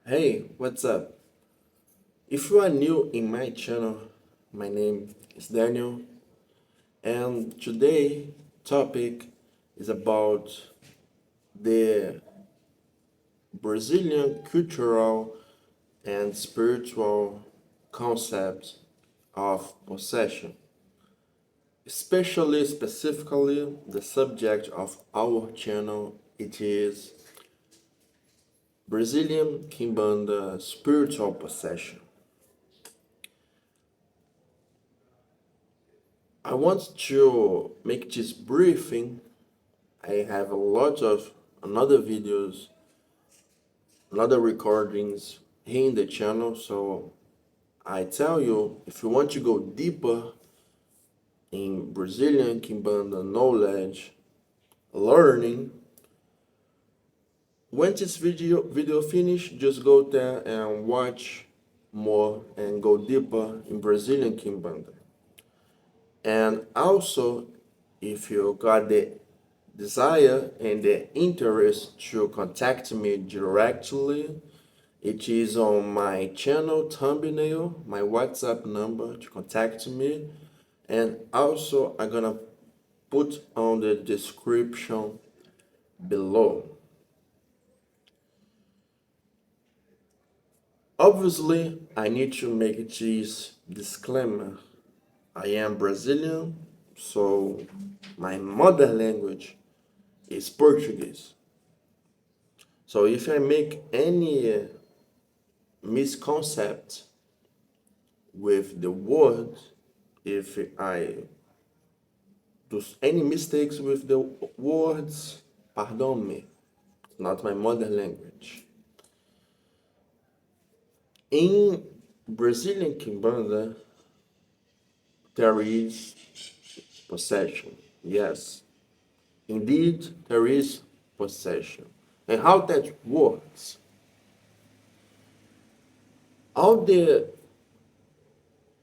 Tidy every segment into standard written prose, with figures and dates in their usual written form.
Hey, what's up? If you are new in my channel, my name is Daniel, and today topic is about the Brazilian cultural and spiritual concept of possession, especially specifically the subject of our channel. It is Brazilian Kimbanda spiritual possession. I want to make this briefing. I have a lot of another videos, another recordings here in the channel. So I tell you, if you want to go deeper in Brazilian Kimbanda knowledge, learning, when this video finish, just go there and watch more and go deeper in Brazilian Kimbanda. And also, if you got the desire and the interest to contact me directly, it is on my channel thumbnail, my WhatsApp number to contact me. And also, I'm gonna put on the description below. Obviously, I need to make this disclaimer. I am Brazilian, so my mother language is Portuguese. So if I make any misconcept with the word, if I do any mistakes with the words, pardon me, it's not my mother language. In Brazilian Kimbanda, there is possession. Yes, indeed, there is possession. And how that works? All the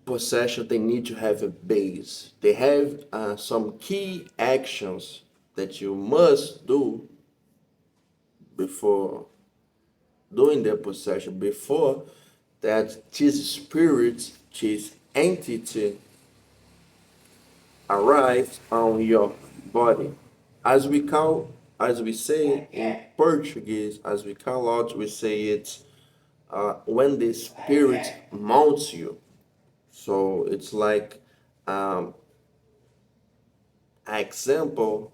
possession, they need to have a base. They have some key actions that you must do before doing their possession, before that this spirit, this entity arrives on your body. As we call, as we say in Portuguese, as we call out, we say it when the spirit mounts you. So it's like an example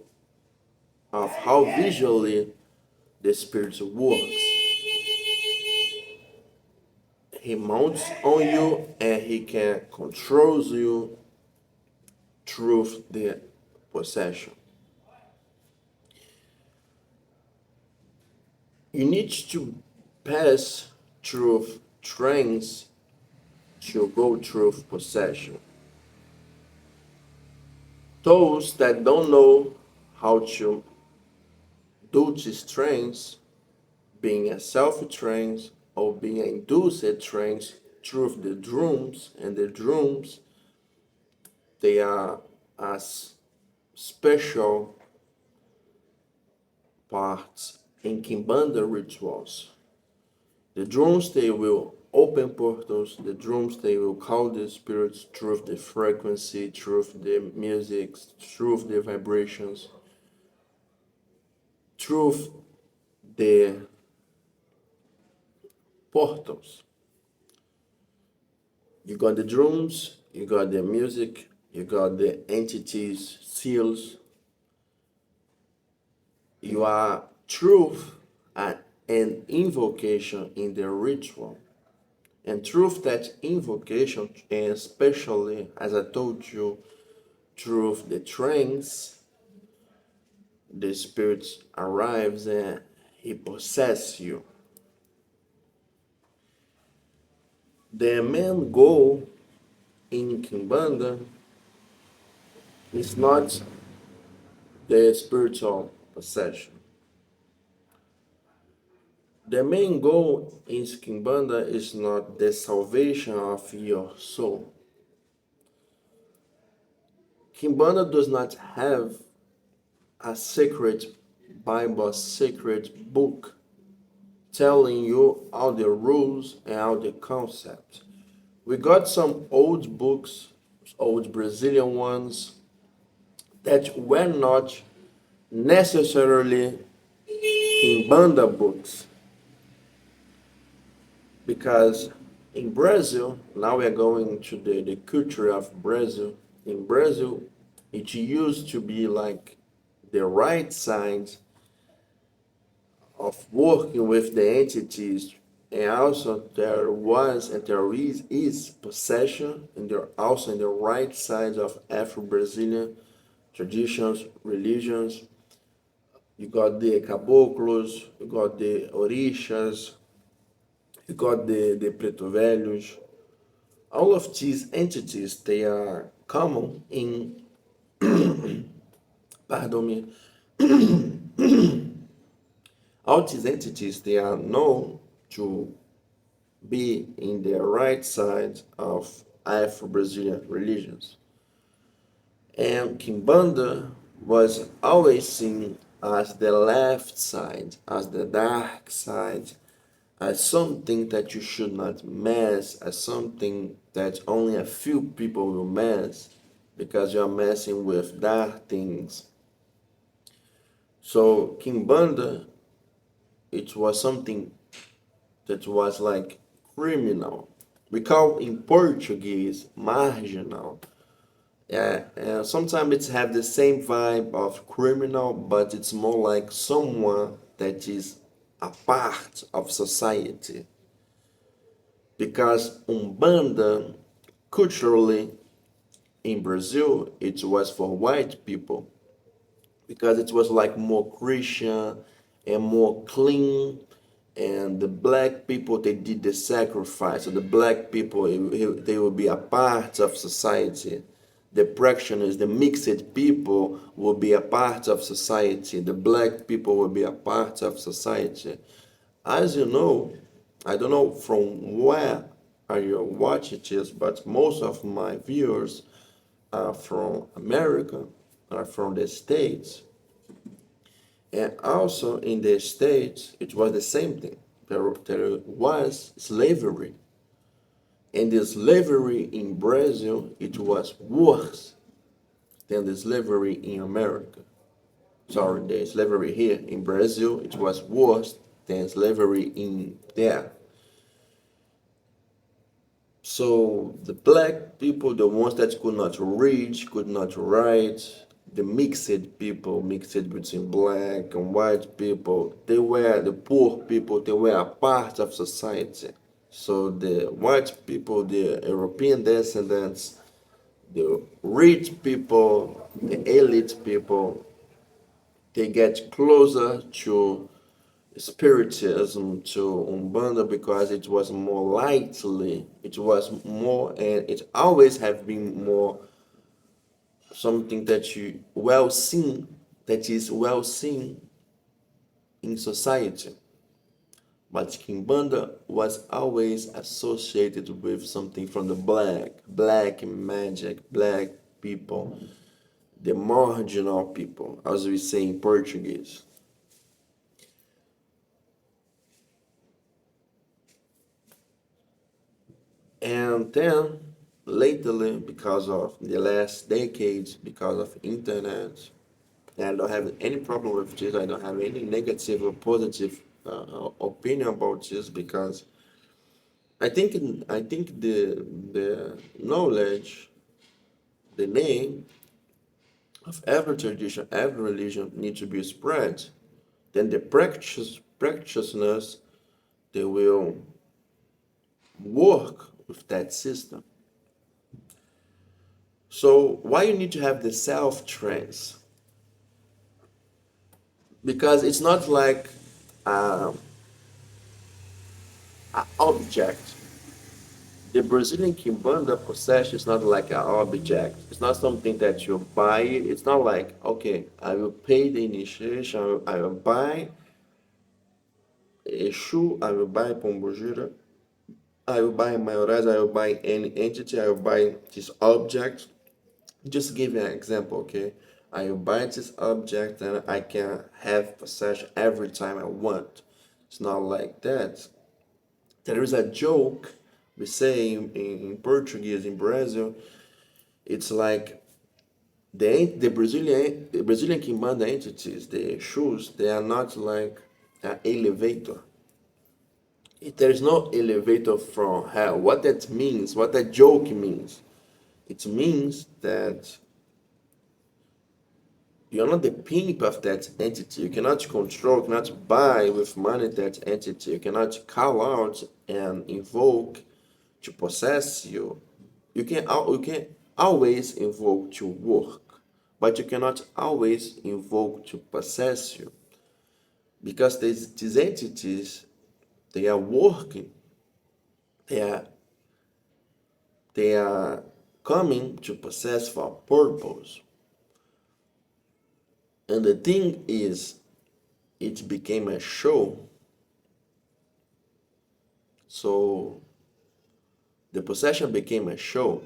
of how visually the spirit works. He mounts on you and he can controls you through the possession. You need to pass through trance to go through possession. Those that don't know how to do this trance, being a self trance or being an induced trance through the drums, and the drums, they are as special parts in Kimbanda rituals. The drums, they will open portals. The drums, they will call the spirits through the frequency, through the music, through the vibrations, through the portals. You got the drums, you got the music, you got the entities, seals. You are truth and an invocation in the ritual. And through that invocation, and especially as I told you, through the trance, the spirit arrives and he possesses you. The main goal in Kimbanda is not the spiritual possession. The main goal in Kimbanda is not the salvation of your soul. Kimbanda does not have a sacred Bible, sacred book telling you all the rules and all the concepts. We got some old books, old Brazilian ones, that were not necessarily in banda books, because in Brazil, now we are going to the culture of Brazil. In Brazil, it used to be like the right side of working with the entities, and also there was and there is possession, and there also in the right side of Afro-Brazilian traditions, religions. You got the caboclos, you got the orishas, you got the preto velhos. All of these entities, they are common in, pardon me, all these entities, they are known to be in the right side of Afro-Brazilian religions. And Kimbanda was always seen as the left side, as the dark side, as something that you should not mess, as something that only a few people will mess, because you're messing with dark things. So Kimbanda, it was something that was like criminal. We call in Portuguese marginal. Yeah, and sometimes it's have the same vibe of criminal, but it's more like someone that is a part of society. Because Umbanda, culturally in Brazil, it was for white people, because it was like more Christian and more clean. And the black people, they did the sacrifice. So the black people, they will be a part of society. The practitioners, the mixed people will be a part of society. The black people will be a part of society. As you know, I don't know from where are you watching this, but most of my viewers are from America, are from the States. And also in the States, it was the same thing. There was slavery. And the slavery in Brazil, it was worse than the slavery in America. Sorry, the slavery here in Brazil, it was worse than slavery in there. So the black people, the ones that could not read, could not write, the mixed people, mixed between black and white people, they were the poor people, they were a part of society. So the white people, the European descendants, the rich people, the elite people, they get closer to spiritism, to Umbanda, because it was more lightly, it was more, and it always have been more something that you well seen, that is well seen in society. But Kimbanda was always associated with something from the black magic, black people, the marginal people, as we say in Portuguese. And then lately, because of the last decades, because of internet, and I don't have any problem with this. I don't have any negative or positive opinion about this, because I think the knowledge, the name of every tradition, every religion needs to be spread. Then the practitioners, they will work with that system. So why you need to have the self trance? Because it's not like um, an object. The Brazilian Kimbanda possession is not like an object. It's not something that you buy. It's not like, okay, I will pay the initiation, I will buy a shoe, I will buy Pombogira, I will buy Mayoraz, I will buy any entity, I will buy this object. Just give you an example, okay? I will buy this object and I can have possession every time I want. It's not like that. There is a joke we say in Portuguese in Brazil. It's like the Brazilian Kimbanda entities, the shoes, they are not like an elevator. There is no elevator from hell. What that means, what that joke means, it means that you're not the pimp of that entity. You cannot control, cannot buy with money that entity. You cannot call out and invoke to possess you. You can always invoke to work, but you cannot always invoke to possess you, because these entities, they are working. They are they are coming to possess for a purpose. And the thing is, it became a show. So the possession became a show.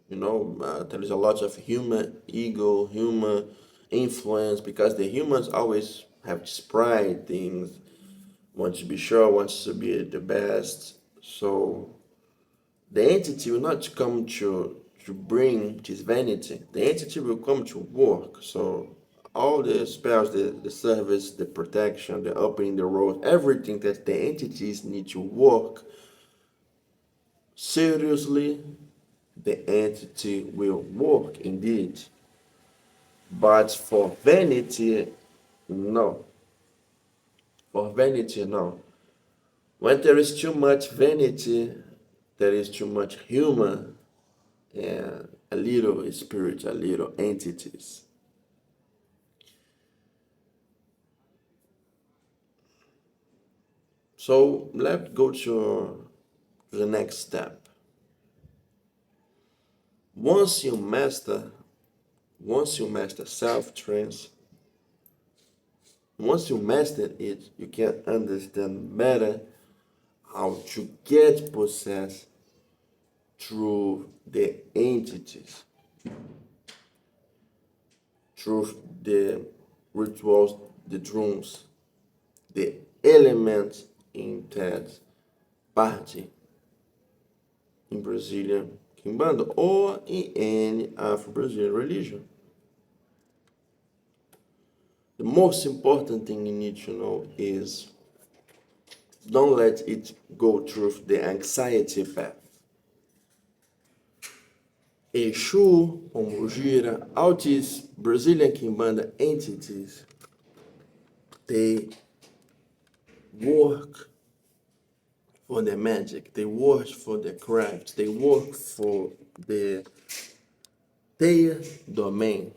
There is a lot of human ego, human influence, because the humans always have this pride things, want to be sure, wants to be the best. So the entity will not come to bring this vanity. The entity will come to work. So all the spells, the service, the protection, the opening the road, everything that the entities need to work seriously, the entity will work indeed. But for vanity, no. For vanity, no. When there is too much vanity, there is too much human and a little spirit, a little entities. So let's go to the next step. Once you master, once you master self-trance, once you master it, you can understand better how to get possessed through the entities, through the rituals, the drums, the elements in that party in Brazilian Kimbanda or in any Afro-Brazilian religion. The most important thing you need to know is don't let it go through the anxiety path. Exu, Pombogira, all these Brazilian Kimbanda entities, they work for the magic, they work for the craft, they work for their domain.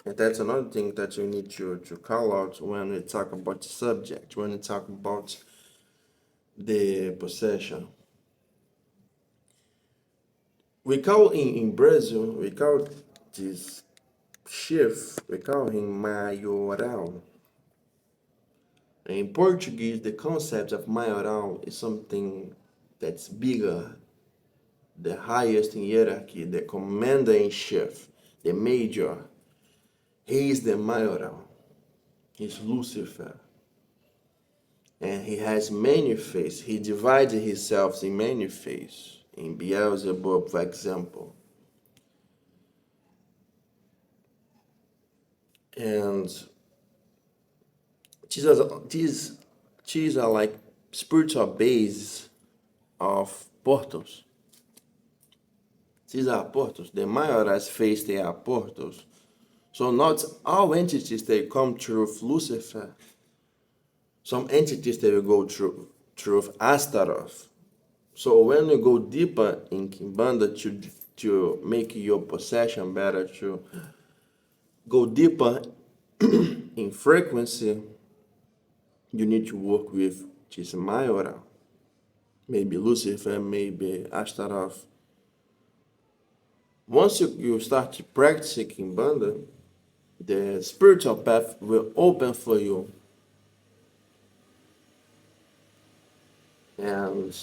And that's another thing that you need to call out when we talk about the subject, when we talk about the possession. We call in Brazil, we call this chief, we call him maioral. In Portuguese, the concept of maioral is something that's bigger, the highest in hierarchy, the commander in chief, the major. He is the maioral. He's Lucifer. And he has many faces. He divides himself in many faces. In Beelzebub, for example. And these are like spiritual bases of portals. These are portals. The Mayoras face, they are portals. So not all entities they come through Lucifer. Some entities they will go through Astaroth. So when you go deeper in Kimbanda to make your possession better, to go deeper in frequency, you need to work with this Mayora, maybe Lucifer, maybe Ashtaroth. Once you start practicing Kimbanda, the spiritual path will open for you. And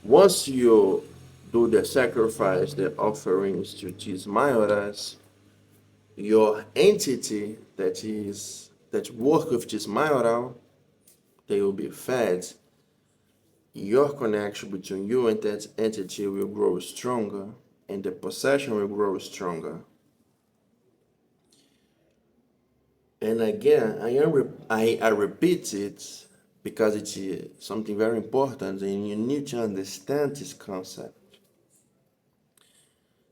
once you do the sacrifice, the offerings to these Mayoras, your entity that work with this Mayora they will be fed, your connection between you and that entity will grow stronger, and the possession will grow stronger. And again, I repeat it because it's something very important, and you need to understand this concept.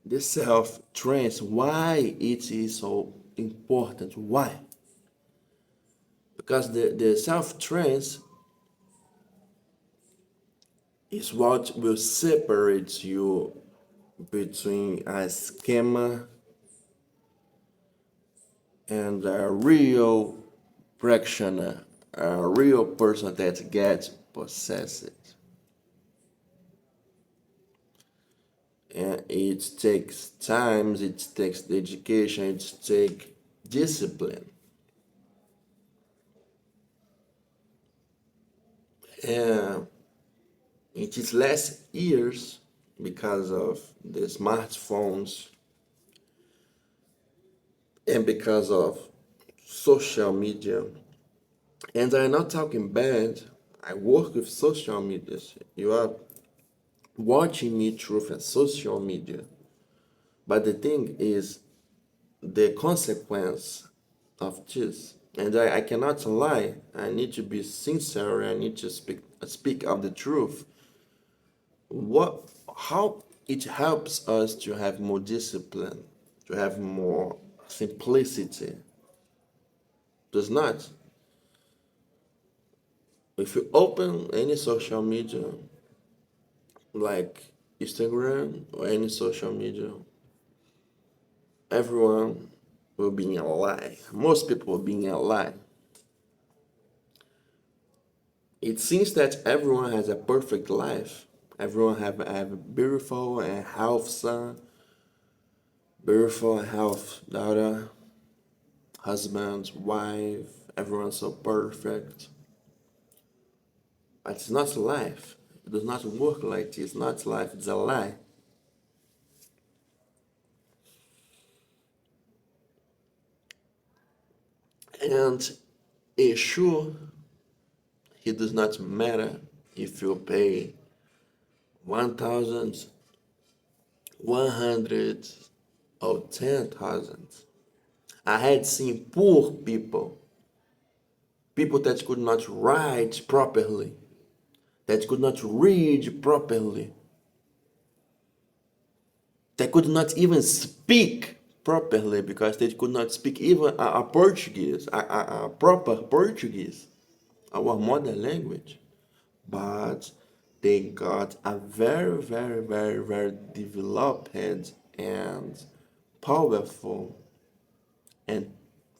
The self trance, why it is so important? Why? Because the self trance is what will separate you between a scammer and a real practitioner, a real person that gets possessed. And it takes time, it takes dedication, it takes discipline. And it is less years because of the smartphones and because of social media. And I'm not talking bad. I work with social media. You are watching me through social media. But the thing is, the consequence of this, and I cannot lie. I need to be sincere. I need to speak of the truth. What, how it helps us to have more discipline, to have more simplicity. Does not. If you open any social media, like Instagram or any social media, everyone will be in a lie. Most people will be in a lie. It seems that everyone has a perfect life. Everyone have a beautiful and healthy son, beautiful and healthy daughter, husband, wife. Everyone's so perfect. But it's not life. It does not work like this. It's not life. It's a lie. And it's sure it does not matter if you pay 1,000, 100, or 10,000. I had seen poor people, people that could not write properly, that could not read properly, that could not even speak properly because they could not speak even a Portuguese, a proper Portuguese, our mother language. But they got a very, very, very, very developed and powerful and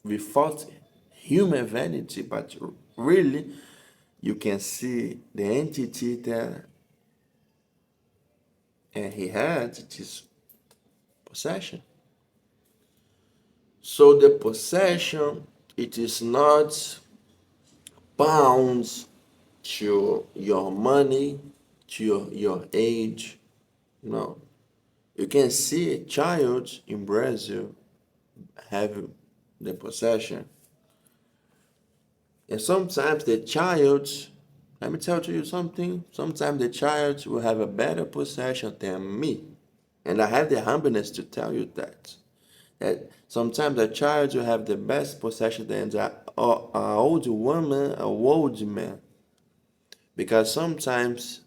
without human vanity, but really you can see the entity there, and he had this possession. So the possession, it is not bound to your money, to your age. No. You can see a child in Brazil have the possession. And sometimes the child, let me tell you something, sometimes the child will have a better possession than me. And I have the humbleness to tell you that. That sometimes a child will have the best possession than an old woman, an old man. Because sometimes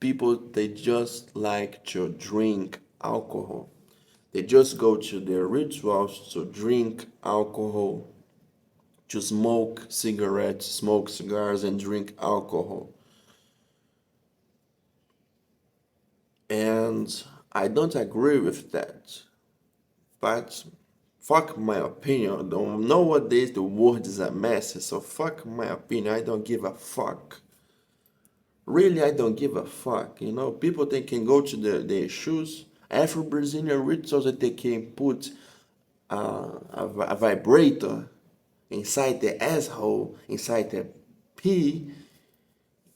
people, they just like to drink alcohol. They just go to their rituals to drink alcohol, to smoke cigarettes, smoke cigars, and drink alcohol. And I don't agree with that. But fuck my opinion. Nowadays the world is a mess, so fuck my opinion. I don't give a fuck. Really, I don't give a fuck. You know, people they can go to their shoes. Afro Brazilian rituals that they can put a vibrator inside the asshole, inside the pee,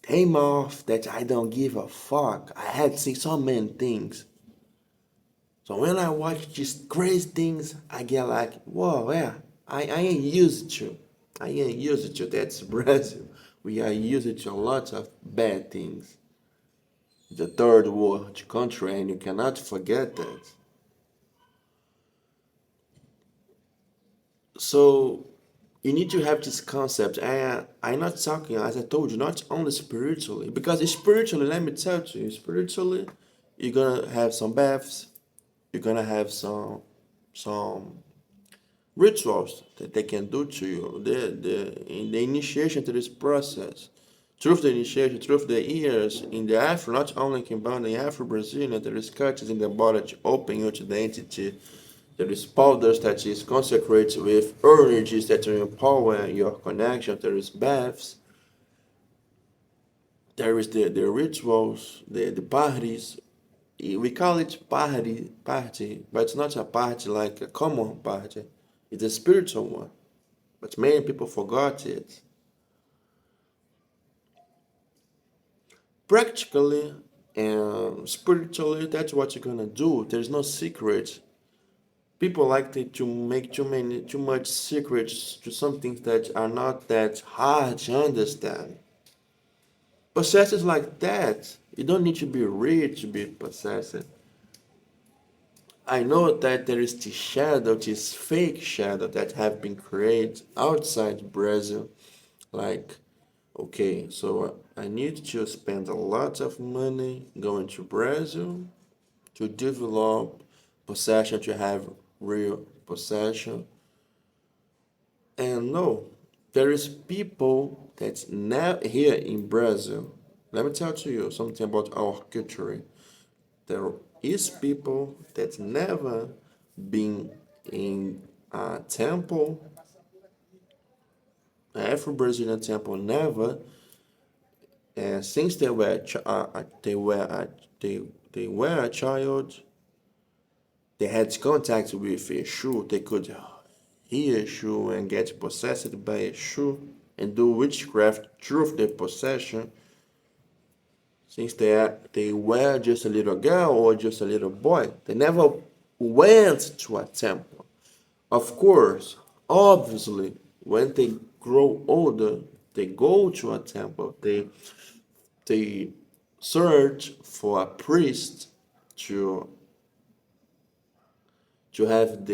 hey mouth, that I don't give a fuck. I had seen so many things. So when I watch these crazy things, I get like, whoa, yeah, I ain't used to. I ain't used to. That's Brazil. We are used to a lot of bad things. The third world country, and you cannot forget that. So you need to have this concept. I'm not talking, as I told you, not only spiritually, because spiritually, let me tell you, spiritually, you're gonna have some baths, you're gonna have some rituals that they can do to you. In the initiation to this process, through the initiation, through the years in the Afro, not only Kimbanda, in Afro Brazilian, there is cultures in the body to open you to the entity. There is powders that is consecrated with energies that will empower your connection. There is baths. There is the rituals, the parties. We call it party, but it's not a party like a common party. It's a spiritual one. But many people forgot it. Practically and spiritually, that's what you're gonna do. There's no secret. People like to make too much secrets to some things that are not that hard to understand. Possessors like that, you don't need to be rich to be possessed. I know that there is this shadow, this fake shadow that have been created outside Brazil. Like, okay, so I need to spend a lot of money going to Brazil to develop possession, to have real possession. And no, there is people that's now here in Brazil. Let me tell to you something about our culture. There is people that never been in a temple, an Afro-Brazilian temple, never. And since they were a child, they had contact with a shoe. They could hear a shoe and get possessed by a shoe and do witchcraft through the possession. Since they were just a little girl or just a little boy, they never went to a temple. Of course, obviously, when they grow older, they go to a temple. They search for a priest to have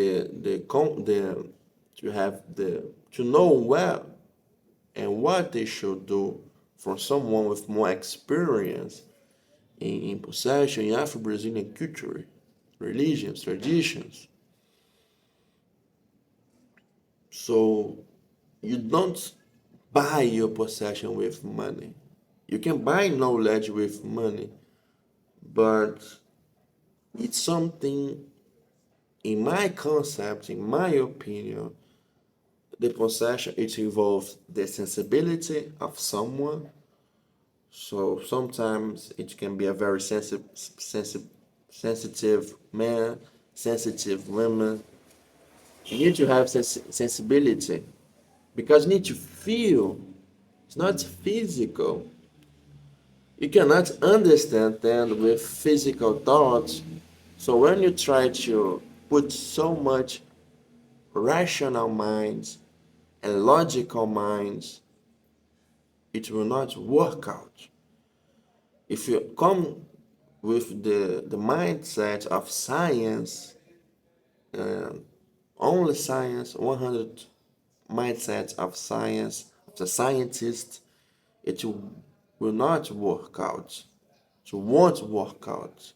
to know where and what they should do for someone with more experience in possession in Afro-Brazilian culture, religions, traditions. So you don't buy your possession with money. You can buy knowledge with money, but it's something, in my concept, in my opinion, the possession, it involves the sensibility of someone. So sometimes it can be a very sensitive man, sensitive woman. You need to have sensibility because you need to feel. It's not physical. You cannot understand them with physical thoughts. So when you try to put so much rational minds and logical minds, it will not work out. If you come with the mindset of science, only science, 100 mindsets of science, of the scientist, it will not work out. It won't work out.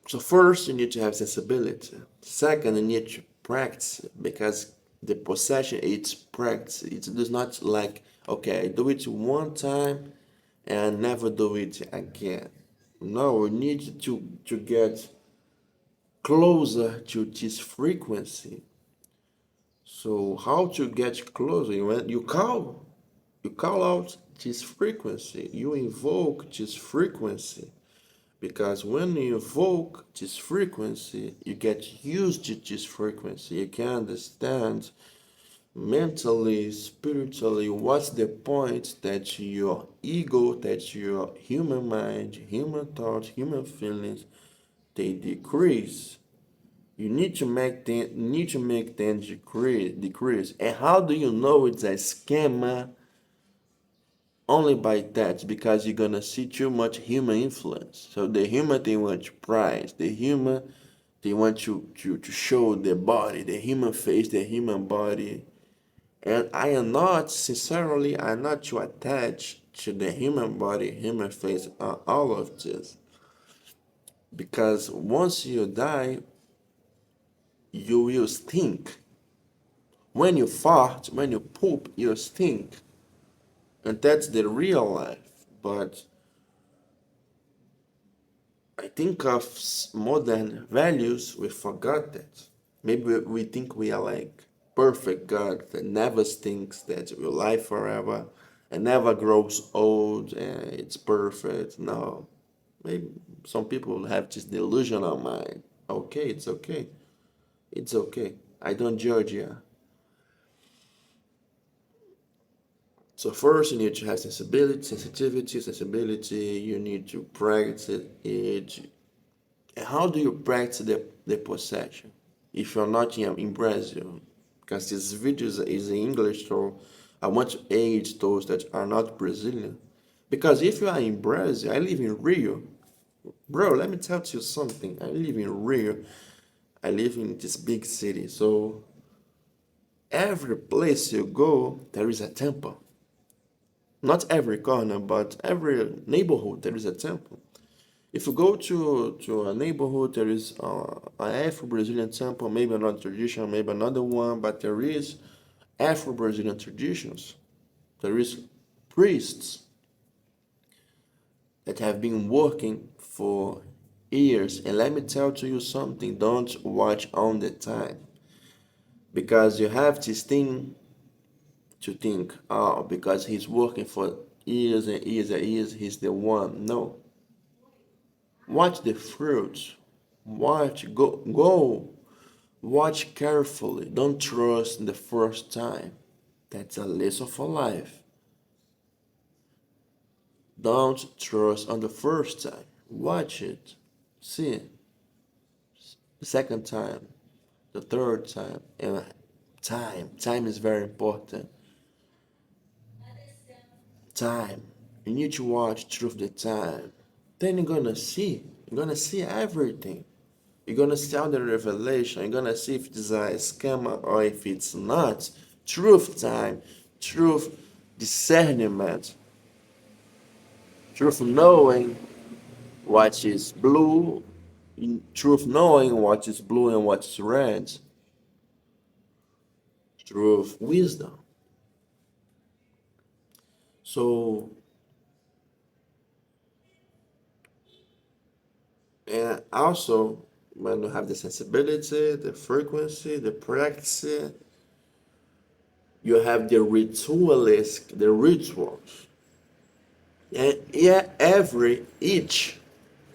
So first, you need to have sensibility. Second, you need to practice because the possession, it's practice. It's not like, okay, I do it one time and never do it again. No, we need to get closer to this frequency. So how to get closer? When you call out this frequency, you invoke this frequency. Because when you invoke this frequency, you get used to this frequency. You can understand mentally, spiritually, what's the point that your ego, that your human mind, human thoughts, human feelings, they decrease. You need to make things decrease. And how do you know it's a scammer? Only by that, because you're gonna see too much human influence. So the human, they want to prize. The human, they want to show their body, the human face, the human body. And I am not, sincerely, I'm not too attached to the human body, human face, all of this. Because once you die, you will stink. When you fart, when you poop, you stink. And that's the real life. But I think of modern values, we forgot that. Maybe we think we are like perfect God that never stinks, that will live forever and never grows old and it's perfect. No. Maybe some people have this delusional mind. Okay, it's okay. It's okay. I don't judge you. So first you need to have sensitivity. You need to practice it. And how do you practice the possession if you're not in Brazil? Because this video is in English, so I want to aid those that are not Brazilian. Because if you are in Brazil, I live in Rio. Bro, let me tell you something. I live in Rio. I live in this big city. So every place you go, there is a temple. Not every corner, but every neighborhood, there is a temple. If you go to a neighborhood, there is an Afro-Brazilian temple, maybe another tradition, maybe another one, but there is Afro-Brazilian traditions. There is priests that have been working for years. And let me tell to you something, don't watch on the time. Because you have this thing to think, oh, because he's working for years and years and years, he's the one. No. Watch the fruits. Go. Watch carefully. Don't trust the first time. That's a lesson for life. Don't trust on the first time. Watch it. See it. The second time. The third time. And time. Time is very important. Time. You need to watch through the time. Then you're gonna see. You're gonna see everything. You're gonna see all the revelation. You're gonna see if it's a scammer or if it's not. Truth time, truth discernment, truth knowing what is blue, truth knowing what is blue and what is red, truth wisdom. So, and also when you have the sensibility, the frequency, the practice, you have the ritualistic, the rituals. And yeah,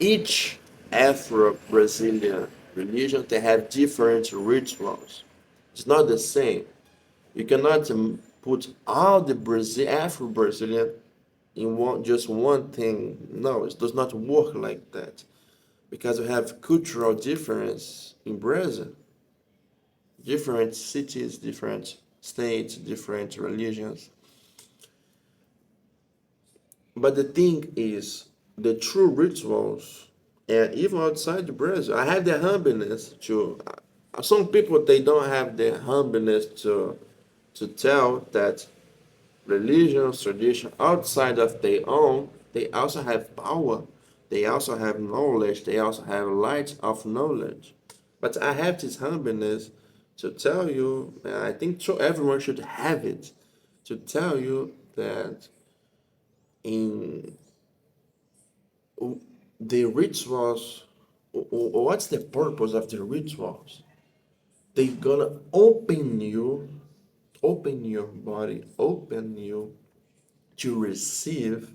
each Afro-Brazilian religion, they have different rituals. It's not the same. You cannot put all the Afro-Brazilian in just one thing. No, it does not work like that. Because we have cultural difference in Brazil. Different cities, different states, different religions. But the thing is, the true rituals, and even outside Brazil, I have the humbleness to. Some people, they don't have the humbleness to tell that religions, tradition outside of their own, they also have power. They also have knowledge. They also have light of knowledge. But I have this humbleness to tell you, and I think so everyone should have it, to tell you that in the rituals, what's the purpose of the rituals? They gonna open your body, open you to receive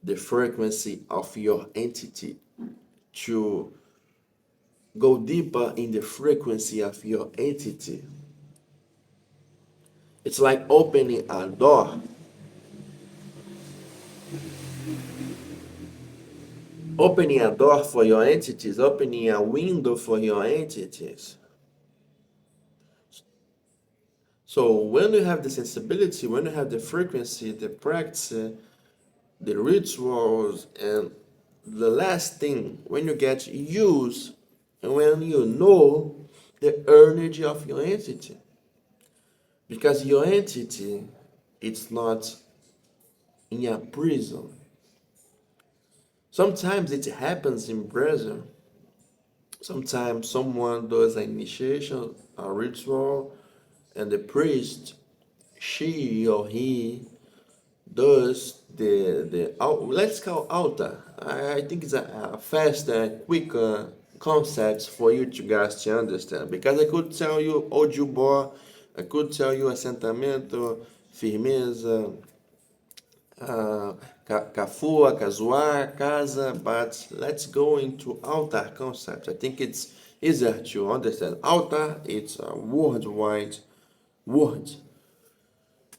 the frequency of your entity, to go deeper in the frequency of your entity. It's like opening a door. opening a door for your entities, opening a window for your entities. So when you have the sensibility, when you have the frequency, the practice, the rituals, and the last thing, when you get used and when you know the energy of your entity, because your entity, it's not in a prison. Sometimes it happens in Brazil. Sometimes someone does an initiation, a ritual, and the priest, she or he, does let's call altar. I think it's a fast and quick concept for you to guys to understand, because I could tell you Ojubor, I could tell you assentamento, firmeza, kafua, kazuar, casa, but let's go into altar concept. I think it's easier to understand. Altar, it's a worldwide word.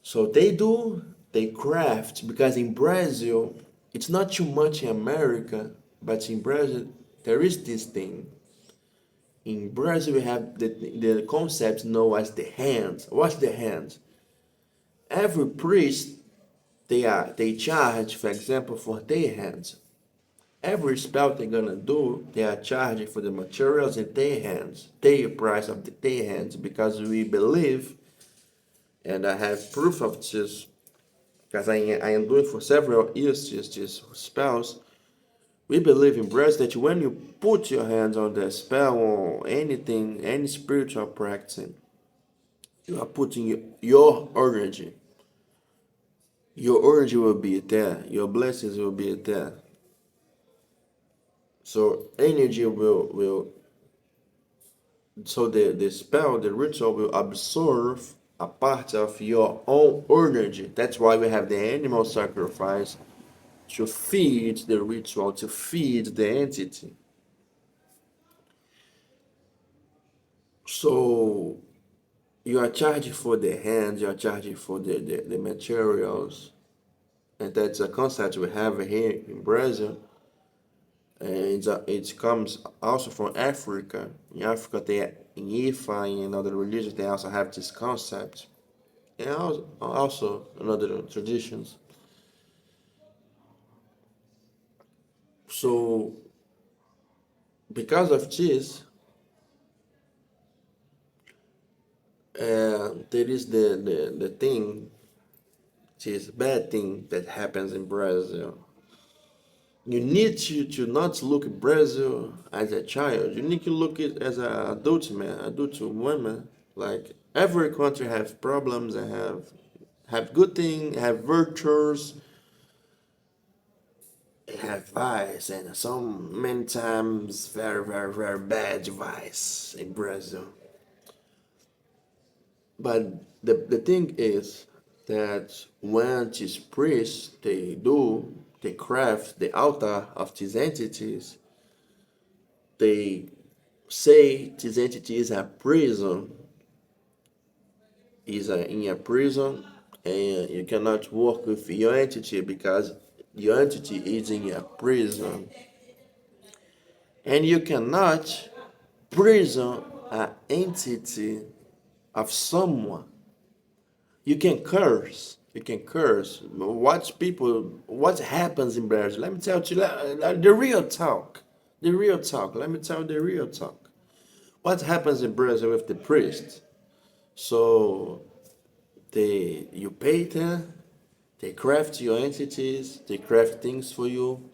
So they craft, because in Brazil, it's not too much in America, but in Brazil, there is this thing. In Brazil, we have the concept known as the hands. What's the hands? Every priest, they charge, for example, for their hands. Every spell they're gonna do, they are charging for the materials in their hands, their price of their hands, because we believe, and I have proof of this, because I am doing for several years these spells. We believe in Brazil that when you put your hands on the spell or anything, any spiritual practice, you are putting your energy. Your energy will be there. Your blessings will be there. So energy will so the spell, the ritual will absorb a part of your own energy. That's why we have the animal sacrifice, to feed the ritual, to feed the entity. So you are charging for the hands, you are charging for the materials, and that's a concept we have here in Brazil. And it comes also from Africa. In Africa, in Ifa and in other religions, they also have this concept, and also in other traditions. So because of this, there is the thing, this bad thing that happens in Brazil. You need to not look at Brazil as a child. You need to look at it as an adult man, adult woman. Like every country has problems and have good things, have virtues, have vice, and some many times very bad vice in Brazil. But the thing is that when these priests they craft the altar of these entities, they say this entity is a prison, in a prison, and you cannot work with your entity because your entity is in a prison, and you cannot prison an entity of someone. You can curse. You can curse. Watch people. What happens in Brazil? Let me tell you the real talk. The real talk. Let me tell you the real talk. What happens in Brazil with the priest? So you pay them, they craft your entities, they craft things for you,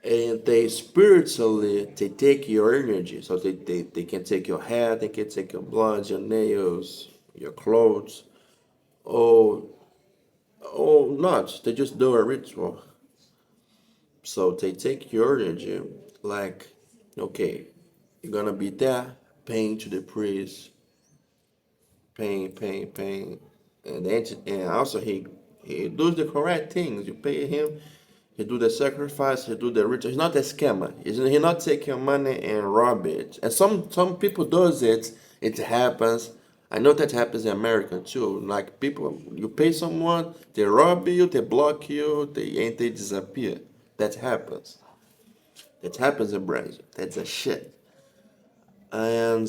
and they spiritually they take your energy. So they can take your hair, they can take your blood, your nails, your clothes, or not. They just do a ritual. So they take your energy, like, okay, you're gonna be there paying to the priest, paying, and also he does the correct things. You pay him, he do the sacrifice, he do the ritual. He's not a scammer. He not take your money and rob it. And some people does it. It happens. I know that happens in America too. Like people, you pay someone, they rob you, they block you, they disappear. That happens. It happens in Brazil. That's a shit. And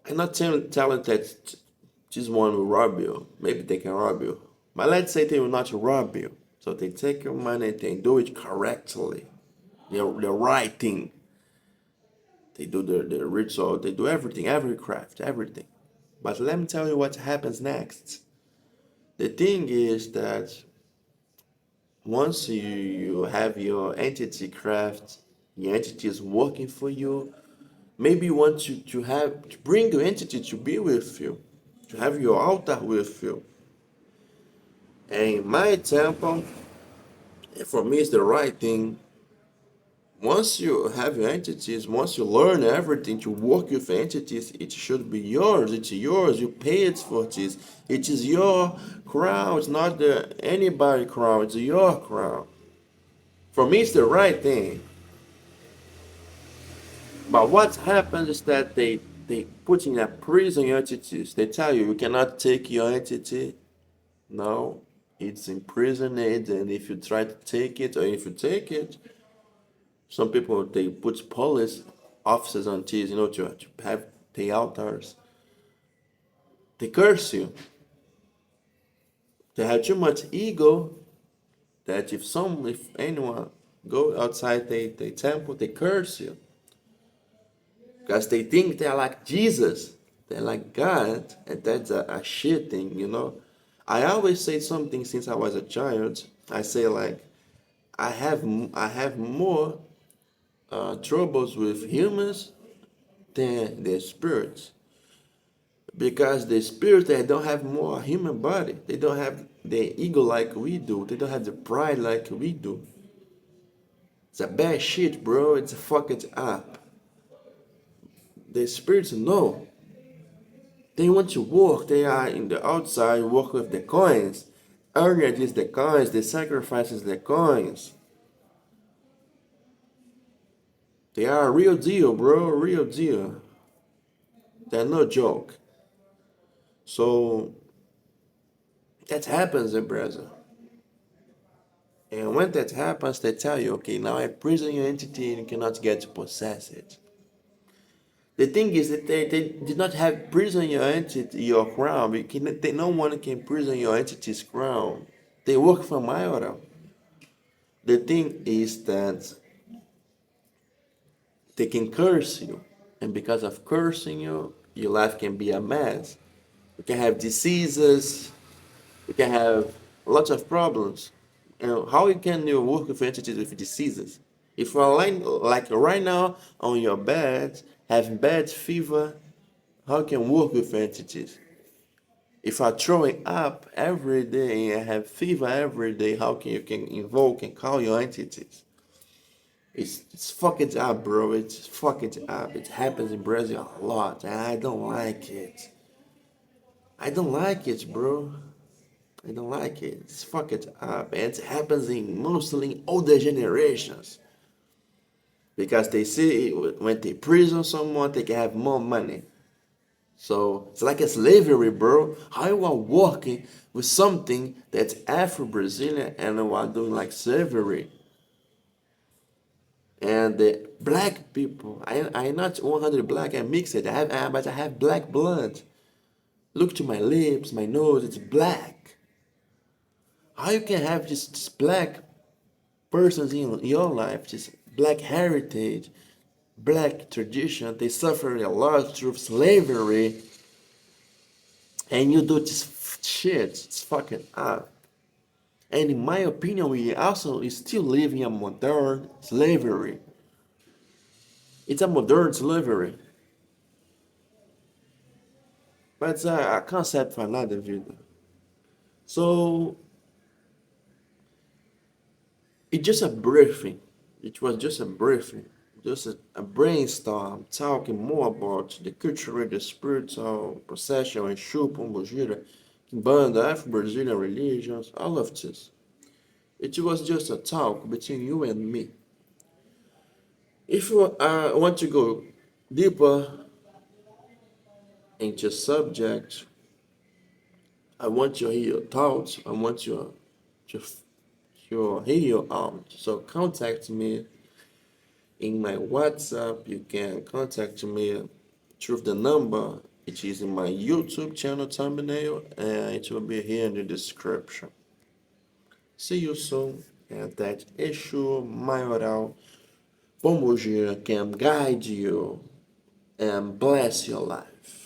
I'm not telling that this one will rob you. Maybe they can rob you. But let's say they will not rob you. So they take your money, they do it correctly. The right thing. They do the ritual, they do everything, every craft, everything. But let me tell you what happens next. The thing is that once you have your entity craft, your entity is working for you, maybe you want to bring your entity to be with you, to have your altar with you. And in my example, for me it's the right thing. Once you have your entities, once you learn everything to work with entities, it should be yours. It's yours. You pay it for this. It is your crown. It's not the anybody crown. It's your crown. For me, it's the right thing. But what happens is that they put in a prison your entities. They tell you cannot take your entity. No, it's imprisoned, and if you try to take it, or if you take it, some people they put police officers on these, to have the altars. They curse you. They have too much ego that if anyone go outside the temple, they curse you. Because they think they're like Jesus. They're like God, and that's a shit thing. I always say something since I was a child. I say like I have more troubles with humans than the spirits. Because the spirits, they don't have more human body. They don't have the ego like we do. They don't have the pride like we do. It's a bad shit, bro. It's a fucking up. The spirits know. They want to work. They are in the outside, work with the coins. Earlier it is the coins. The sacrifices the coins. They are a real deal, bro. Real deal. They're no joke. So that happens in Brazil. And when that happens, they tell you, okay, now I prison your entity and you cannot get to possess it. The thing is that they did not have prison your entity, your crown. No one can prison your entity's crown. They work for my order. The thing is that they can curse you. And because of cursing you, your life can be a mess. You can have diseases. You can have lots of problems. How can you work with entities with diseases? If you're like right now on your bed, having bad fever, how can you work with entities? If I'm throwing up every day and I have fever every day, how can you can invoke and call your entities? It's fucking up, bro. It's fucking up. It happens in Brazil a lot, and I don't like it. I don't like it, bro. I don't like it. It's fucked up. And it happens in mostly older generations. Because they see when they prison someone, they can have more money. So it's like a slavery, bro. How you are working with something that's Afro-Brazilian and you are doing like slavery. And the black people, I'm not 100 black, I'm mixed. But I have black blood. Look to my lips, my nose, it's black. How you can have just black persons in your life, just black heritage, black tradition, they suffer a lot through slavery, and you do this shit, it's fucking up. And in my opinion, we also still live in a modern slavery. It's a modern slavery. But it's a concept for another video. So it's just a briefing. It was just a briefing, just a brainstorm, talking more about the cultural, the spiritual, procession, and Shupon, Bujira, Kimbanda, Afro-Brazilian religions, all of this. It was just a talk between you and me. If you want to go deeper into subject, I want you to hear your thoughts. I want you to here you are. So contact me in my WhatsApp. You can contact me through the number. It is in my YouTube channel thumbnail, and it will be here in the description. See you soon, and that issue maioral Pombogira can guide you and bless your life.